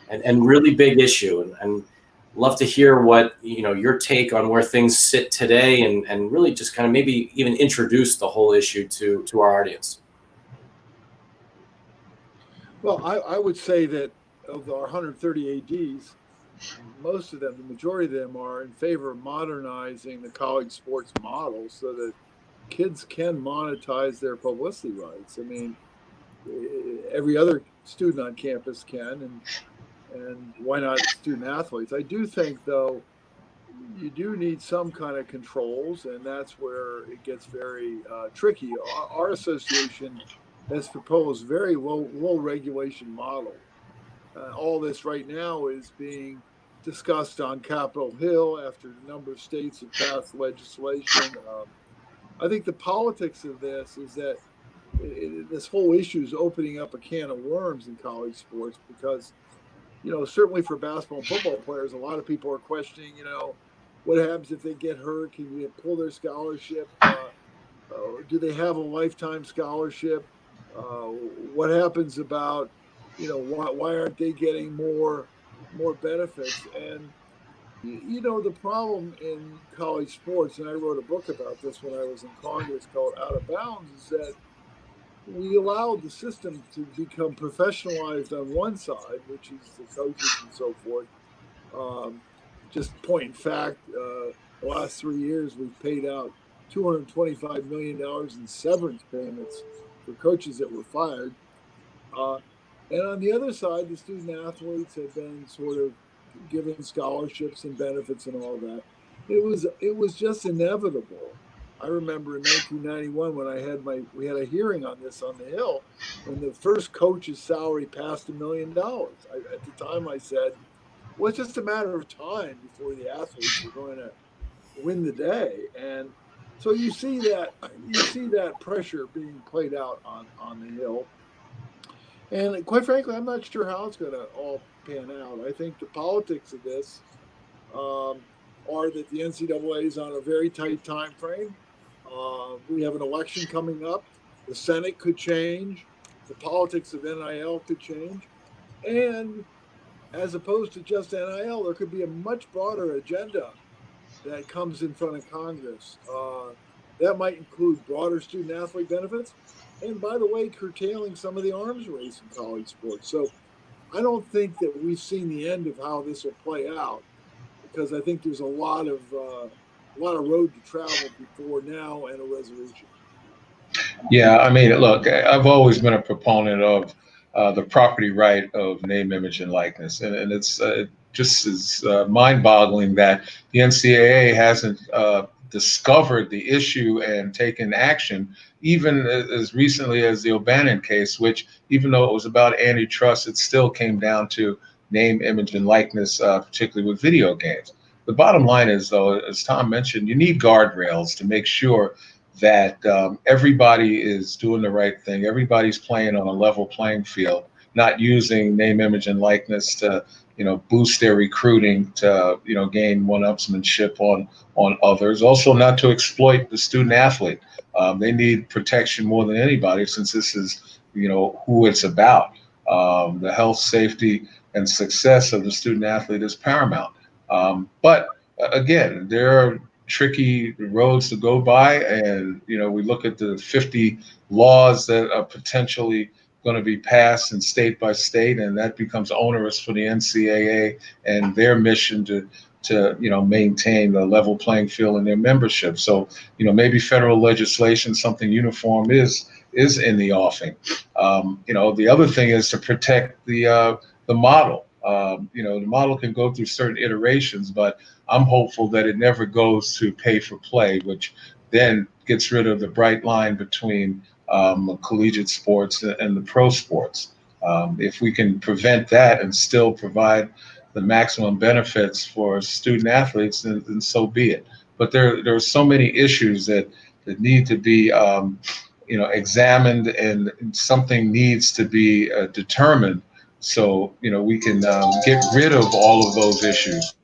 and really big issue, and love to hear what, you know, your take on where things sit today, and really just kind of maybe even introduce the whole issue to our audience. Well, I would say that of our 130 ADs, most of them, the majority of them, are in favor of modernizing the college sports model so that kids can monetize their publicity rights. I mean, every other student on campus can, and why not student athletes? I do think, though, you do need some kind of controls, and that's where it gets very tricky. Our association has proposed very low regulation model. All this right now is being discussed on Capitol Hill after a number of states have passed legislation. I think the politics of this is that this whole issue is opening up a can of worms in college sports, because, you know, certainly for basketball and football players, a lot of people are questioning, you know, what happens if they get hurt? Can you pull their scholarship? Do they have a lifetime scholarship? What happens about, you know, why aren't they getting more benefits? And You know, the problem in college sports, and I wrote a book about this when I was in Congress called Out of Bounds, is that we allowed the system to become professionalized on one side, which is the coaches and so forth. Um, just point in fact, the last 3 years we've paid out $225 million in severance payments for coaches that were fired. Uh, and on the other side, the student athletes have been sort of given scholarships and benefits and all that. It was just inevitable. I remember in 1991 when we had a hearing on this on the Hill when the first coach's salary passed $1 million. At the time, I said, "Well, it's just a matter of time before the athletes were going to win the day." And so you see that pressure being played out on the Hill. And quite frankly, I'm not sure how it's going to all pan out. I think the politics of this are that the NCAA is on a very tight time frame. We have an election coming up. The Senate could change. The politics of NIL could change. And as opposed to just NIL, there could be a much broader agenda that comes in front of Congress. That might include broader student athlete benefits. And by the way, curtailing some of the arms race in college sports. So I don't think that we've seen the end of how this will play out because I think there's a lot of road to travel before now and a resolution. Yeah, I mean, look, I've always been a proponent of the property right of name, image, and likeness, and it's just as mind-boggling that the NCAA hasn't discovered the issue and taken action, even as recently as the O'Bannon case, which, even though it was about antitrust, it still came down to name, image, and likeness, particularly with video games. The bottom line is, though, as Tom mentioned, you need guardrails to make sure that everybody is doing the right thing. Everybody's playing on a level playing field, not using name, image, and likeness to, boost their recruiting, to, gain one-upsmanship on others. Also, not to exploit the student athlete. They need protection more than anybody, since this is, who it's about. The health, safety, and success of the student athlete is paramount. But again, there are tricky roads to go by, and we look at the 50 laws that are potentially going to be passed in state by state, and that becomes onerous for the NCAA and their mission to maintain the level playing field in their membership. So maybe federal legislation, something uniform is in the offing. The other thing is to protect the model. The model can go through certain iterations, but I'm hopeful that it never goes to pay for play, which then gets rid of the bright line between collegiate sports and the pro sports. If we can prevent that and still provide the maximum benefits for student athletes, then so be it. But there are so many issues that need to be examined, and something needs to be determined, so we can get rid of all of those issues.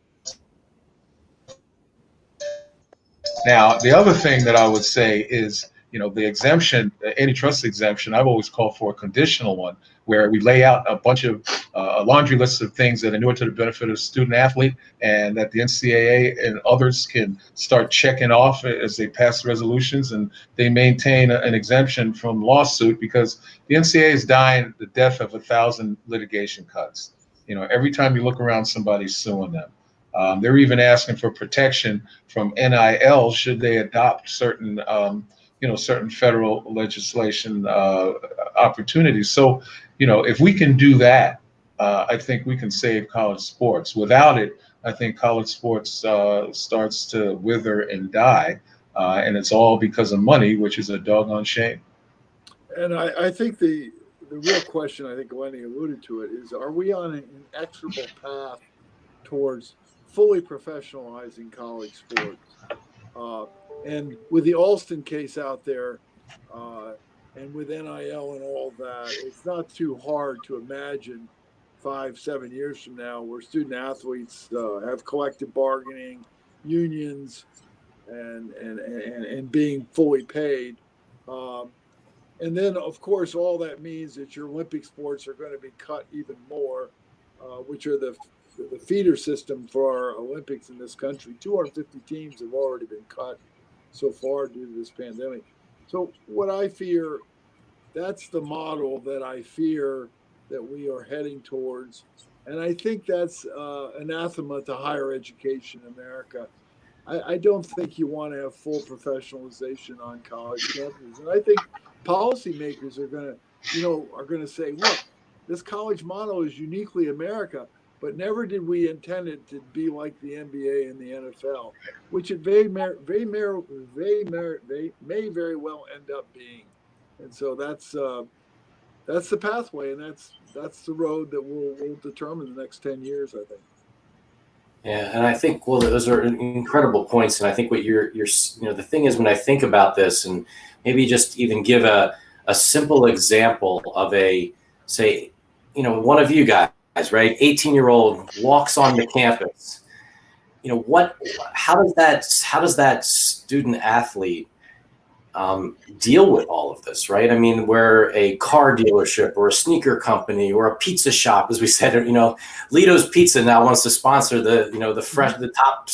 Now, the other thing that I would say is, the exemption, the antitrust exemption, I've always called for a conditional one, where we lay out a bunch of a laundry list of things that inure to the benefit of the student athlete, and that the NCAA and others can start checking off as they pass resolutions, and they maintain an exemption from lawsuit, because the NCAA is dying the death of 1,000 litigation cuts. Every time you look around, somebody's suing them. They're even asking for protection from NIL should they adopt certain, certain federal legislation opportunities. So, if we can do that, I think we can save college sports. Without it, I think college sports starts to wither and die, and it's all because of money, which is a doggone shame. And I think the real question, I think Lenny alluded to it, is are we on an inexorable path towards fully professionalizing college sports? And with the Alston case out there, and with NIL and all that, it's not too hard to imagine 5, 7 years from now where student athletes have collective bargaining, unions, and being fully paid. Um, and then, of course, all that means that your Olympic sports are going to be cut even more. which are the feeder system for our Olympics in this country. 250 teams have already been cut so far due to this pandemic. So what I fear, that's the model that I fear that we are heading towards. And I think that's anathema to higher education in America. I don't think you want to have full professionalization on college campuses. And I think policymakers are going to say, look, this college model is uniquely America, but never did we intend it to be like the NBA and the NFL, which it may very well end up being. And so that's the pathway, and that's the road that will determine the next 10 years, I think. Yeah, and I think, well, those are incredible points. And I think what you're the thing is, when I think about this, and maybe just even give a simple example of say, one of you guys, right, 18-year-old walks on the campus. How does that student athlete deal with all of this, right? I mean, where a car dealership or a sneaker company or a pizza shop, as we said, Lito's Pizza now wants to sponsor the top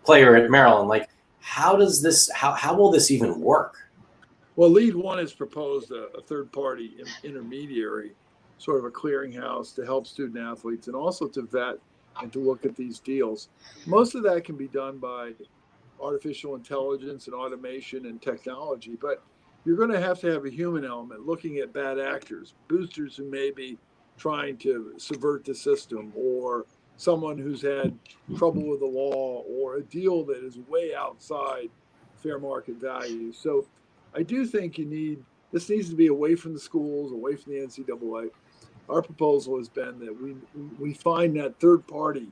player at Maryland. Like, how will this even work? Well, Lead One has proposed a third-party intermediary, sort of a clearinghouse to help student athletes and also to vet and to look at these deals. Most of that can be done by artificial intelligence and automation and technology, but you're going to have a human element looking at bad actors, boosters who may be trying to subvert the system, or someone who's had trouble with the law, or a deal that is way outside fair market value. So I do think this needs to be away from the schools, away from the NCAA. Our proposal has been that we find that third party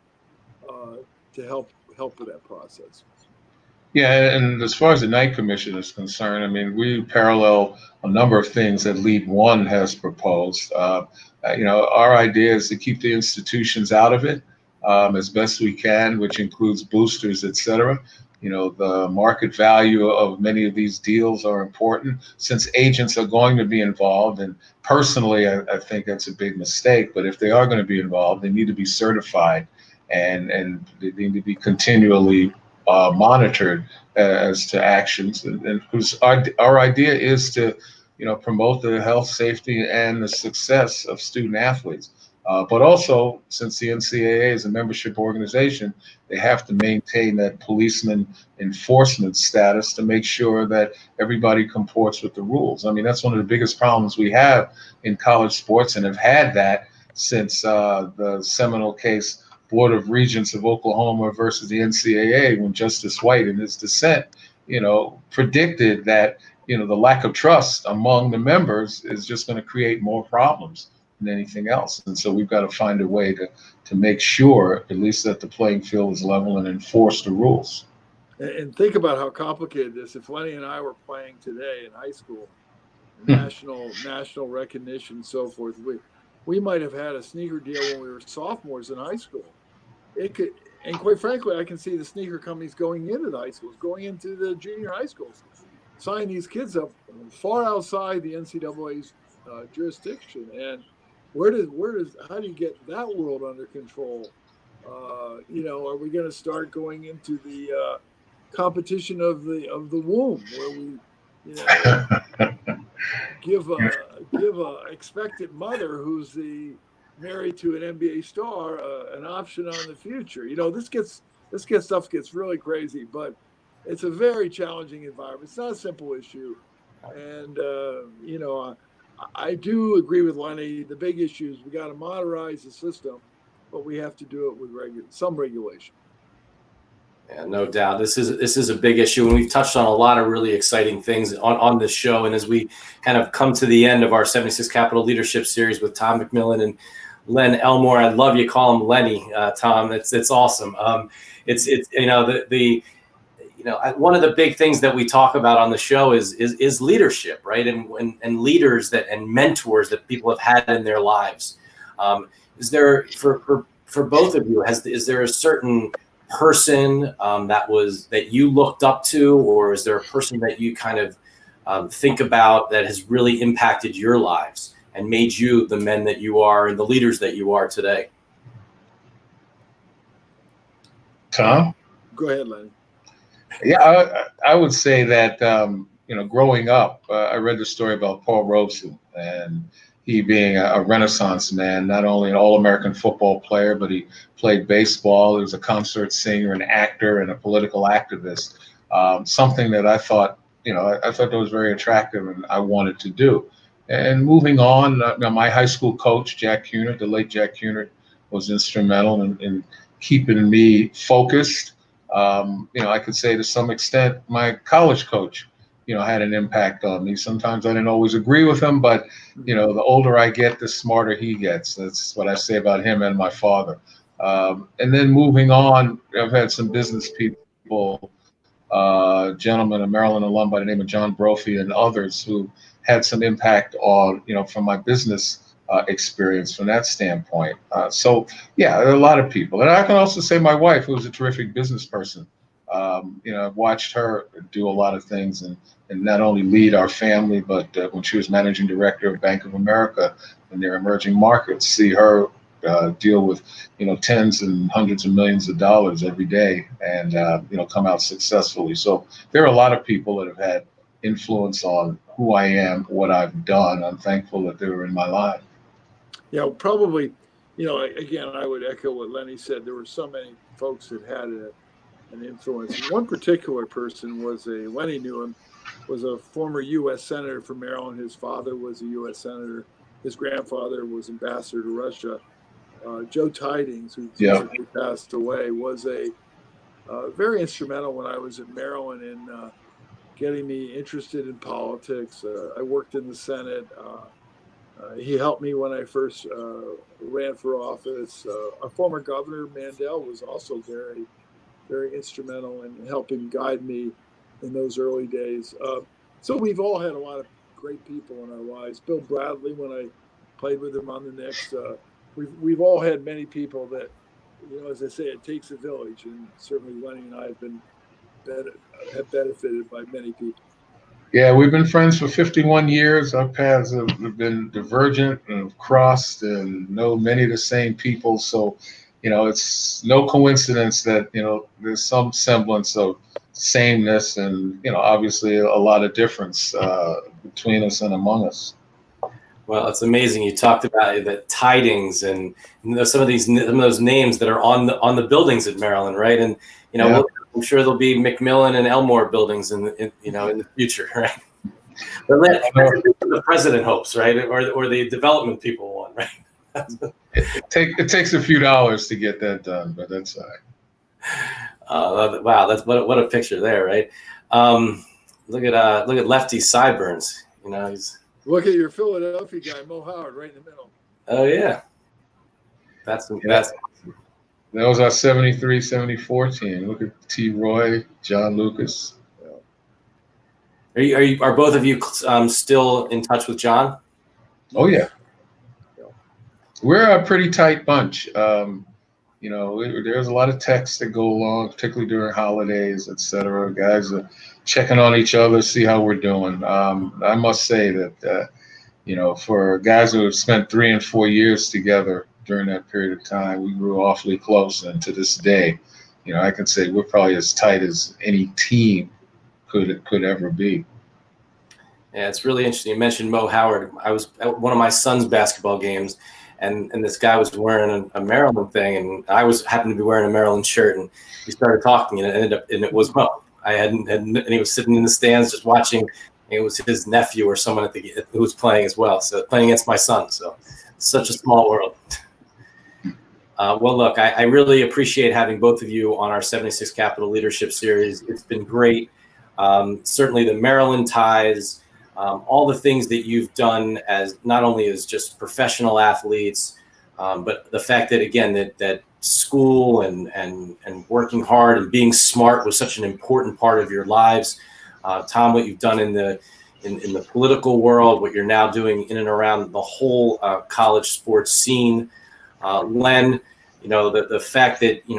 to help with that process. Yeah, and as far as the Knight Commission is concerned, I mean, we parallel a number of things that Lead One has proposed. Our idea is to keep the institutions out of it as best we can, which includes boosters, et cetera. The market value of many of these deals are important since agents are going to be involved. And personally, I think that's a big mistake. But if they are going to be involved, they need to be certified and they need to be continually monitored as to actions, and whose our idea is to promote the health, safety, and the success of student athletes. But also, since the NCAA is a membership organization, they have to maintain that policeman enforcement status to make sure that everybody comports with the rules. I mean, that's one of the biggest problems we have in college sports, and have had that since the seminal case, Board of Regents of Oklahoma versus the NCAA, when Justice White in his dissent, predicted that, the lack of trust among the members is just going to create more problems than anything else. And so we've got to find a way to make sure, at least, that the playing field is level and enforce the rules. And think about how complicated this. If Lenny and I were playing today in high school, national recognition and so forth, we might have had a sneaker deal when we were sophomores in high school. It could, and quite frankly, I can see the sneaker companies going into the high schools, going into the junior high schools, signing these kids up far outside the NCAA's jurisdiction. And how do you get that world under control? Are we going to start going into the competition of the womb, where we give a expectant mother who's married to an NBA star an option on the future? This stuff gets really crazy, but it's a very challenging environment. It's not a simple issue, and I do agree with Lenny. The big issue is we got to modernize the system, but we have to do it with some regulation. Yeah, no doubt. This is a big issue, and we've touched on a lot of really exciting things on this show. And as we kind of come to the end of our 76 Capital Leadership Series with Tom McMillen and Len Elmore, I love you call him Lenny, Tom. It's awesome. One of the big things that we talk about on the show is leadership, right? And leaders and mentors that people have had in their lives. Is there for both of you? Is there a certain person that you looked up to, or is there a person that you kind of think about that has really impacted your lives made you the men that you are and the leaders that you are today? Tom? Go ahead, Lenny. Yeah, I would say that, growing up, I read the story about Paul Robeson, and he being a Renaissance man, not only an All-American football player, but he played baseball. He was a concert singer, an actor, and a political activist. Something that I thought, I thought that was very attractive and I wanted to do. And moving on, my high school coach, Jack Cunard, the late Jack Cunard, was instrumental in keeping me focused. I could say to some extent, my college coach, had an impact on me. Sometimes I didn't always agree with him, but, the older I get, the smarter he gets. That's what I say about him and my father. And then moving on, I've had some business people, gentleman, a Maryland alum by the name of John Brophy, and others who had some impact on, from my business experience from that standpoint. There are a lot of people. And I can also say my wife, who was a terrific business person. I've watched her do a lot of things and not only lead our family, but when she was managing director of Bank of America in their emerging markets, see her deal with, tens and hundreds of millions of dollars every day and, come out successfully. So there are a lot of people that have had influence on who I am, what I've done. I'm thankful that they were in my life. Yeah, probably, again, I would echo what Lenny said. There were so many folks that had an influence. One particular person Lenny knew him, was a former U.S. Senator from Maryland. His father was a U.S. Senator. His grandfather was ambassador to Russia. Joe Tidings, who recently passed away, was very instrumental when I was in Maryland in getting me interested in politics. I worked in the Senate. He helped me when I first ran for office. Our former governor, Mandel, was also very, very instrumental in helping guide me in those early days. So we've all had a lot of great people in our lives. Bill Bradley, when I played with him on the Knicks, we've all had many people that, as I say, it takes a village, and certainly Lenny and I have benefited by many people. Yeah, we've been friends for 51 years. Our paths have been divergent and have crossed and know many of the same people. So, it's no coincidence that, there's some semblance of sameness and, obviously a lot of difference between us and among us. Well, it's amazing. You talked about the Tidings and some of those names that are on the buildings at Maryland, right? And I'm sure there'll be McMillen and Elmore buildings in the future, right? But the president hopes, right, or the development people want, right? It takes a few dollars to get that done, but that's all right. Wow, that's what a picture there, right? Look at Lefty's sideburns. Look at your Philadelphia guy, Mo Howard, right in the middle. Oh yeah, that's that was our 73-74 team. Look at T. Roy, John Lucas. Are both of you still in touch with John? Oh yeah. We're a pretty tight bunch. There's a lot of texts that go along, particularly during holidays, et cetera. Guys are checking on each other, see how we're doing. I must say that, for guys who have spent 3 and 4 years together during that period of time, we grew awfully close. And to this day, I can say we're probably as tight as any team could ever be. Yeah, it's really interesting. You mentioned Mo Howard. I was at one of my son's basketball games, and this guy was wearing a Maryland thing, and I happened to be wearing a Maryland shirt, and we started talking, and it was Mo. And he was sitting in the stands just watching. It was his nephew or someone who was playing as well. So playing against my son. So such a small world. Well, look, I really appreciate having both of you on our 76 Capital Leadership Series. It's been great. Certainly the Maryland ties, all the things that you've done as not only as just professional athletes, but the fact that, again, that school and working hard and being smart was such an important part of your lives. Tom, what you've done in the political world, what you're now doing in and around the whole college sports scene. Len, the fact that we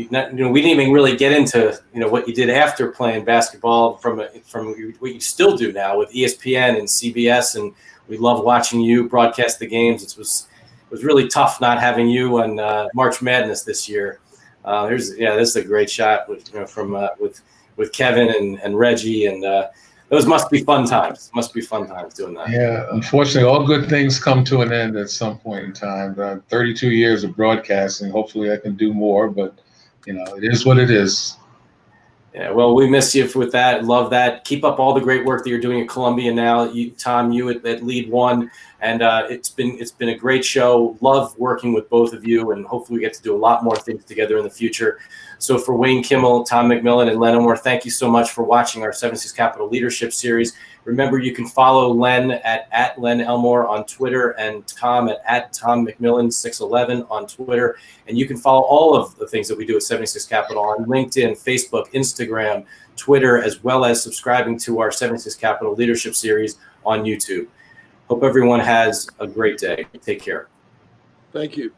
didn't even really get into what you did after playing basketball from what you still do now with ESPN and CBS and We love watching you broadcast the games. It was really tough not having you on March Madness this year. This is a great shot with with Kevin and Reggie, and those must be fun times. Must be fun times doing that. Yeah, unfortunately, all good things come to an end at some point in time. 32 years of broadcasting. Hopefully, I can do more, but it is what it is. Yeah, well, we miss you with that. Love that. Keep up all the great work that you're doing at Columbia now. Tom, you at Lead One, and it's been a great show. Love working with both of you, and hopefully we get to do a lot more things together in the future. So for Wayne Kimmel, Tom McMillen, and Len Elmore, thank you so much for watching our 76 Capital Leadership Series. Remember, you can follow Len at Len Elmore on Twitter and Tom at Tom McMillen 611 on Twitter. And you can follow all of the things that we do at 76 Capital on LinkedIn, Facebook, Instagram, Twitter, as well as subscribing to our 76 Capital Leadership Series on YouTube. Hope everyone has a great day. Take care. Thank you.